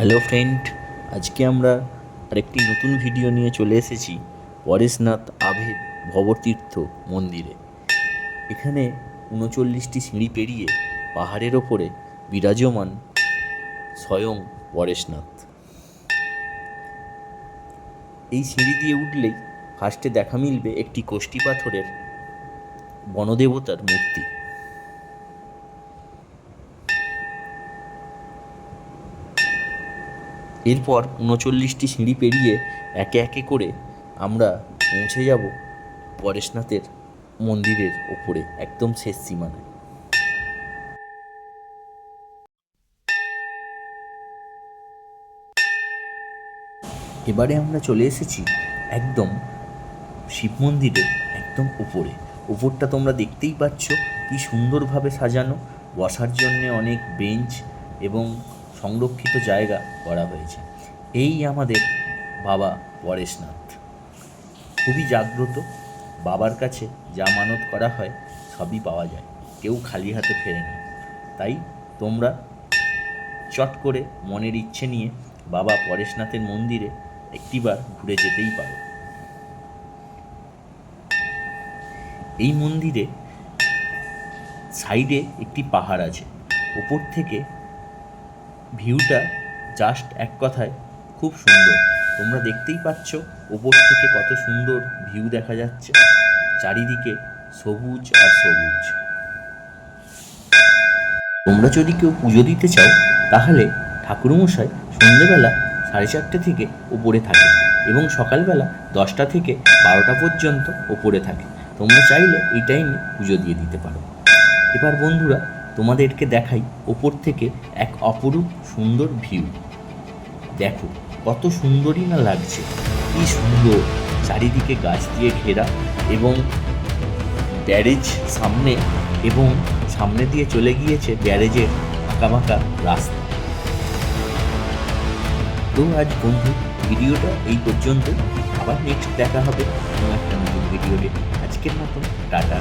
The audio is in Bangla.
হ্যালো ফ্রেন্ড, আজকে আমরা আরেকটি নতুন ভিডিও নিয়ে চলে এসেছি পরেশনাথ আভেদ ভবতীর্থ মন্দিরে। এখানে ৩৯টি সিঁড়ি পেরিয়ে পাহাড়ের ওপরে বিরাজমান স্বয়ং পরেশনাথ। এই সিঁড়ি দিয়ে উঠলেই ফার্স্টে দেখা মিলবে একটি কোষ্ঠী পাথরের বনদেবতার মূর্তি। এরপর ৩৯টি সিঁড়ি পেরিয়ে একে একে করে আমরা পৌঁছে যাব পরেশনাথের মন্দিরের ওপরে, একদম শেষ সীমানায়। এবারে আমরা চলে এসেছি একদম শিব মন্দিরের একদম উপরে। উপরটা তোমরা দেখতেই পাচ্ছ কি সুন্দরভাবে সাজানো, বসার জন্যে অনেক বেঞ্চ এবং সংরক্ষিত জায়গা করা হয়েছে। এই আমাদের বাবা পরেশনাথ, খুবই জাগ্রত। বাবার কাছে যা মানত করা হয় সবই পাওয়া যায়, কেউ খালি হাতে ফেরে না। তাই তোমরা চট করে মনের ইচ্ছে নিয়ে বাবা পরেশনাথের মন্দিরে একটিবার ঘুরে যেতেই পারো। এই মন্দিরে সাইডে একটি পাহাড় আছে, ওপর থেকে ভিউটা জাস্ট এক কথায় খুব সুন্দর। তোমরা দেখতেই পাচ্ছ ওপর থেকে কত সুন্দর ভিউ দেখা যাচ্ছে, চারিদিকে সবুজ আর সবুজ। তোমরা যদি কেউ পুজো দিতে চাও তাহলে ঠাকুরমশাই সন্ধ্যেবেলা 4:30 থেকে ওপরে থাকে এবং সকালবেলা 10টা থেকে 12টা পর্যন্ত ওপরে থাকে। তোমরা চাইলে এই টাইমে পুজো দিয়ে দিতে পারো। এবার বন্ধুরা তোমাদেরকে দেখাই ওপর থেকে এক অপরূপ সুন্দর ভিউ। দেখো কত সুন্দরই না লাগছে, কি সুন্দর, চারিদিকে গাছ দিয়ে ঘেরা এবং ব্যারেজ সামনে, এবং সামনে দিয়ে চলে গিয়েছে ব্যারেজের আঁকাবাঁকা রাস্তা। তো আজ বন্ধু ভিডিওটা এই পর্যন্ত, আবার নেক্সট দেখা হবে অন্য একটা নতুন ভিডিওতে। আজকের মতন টাটা।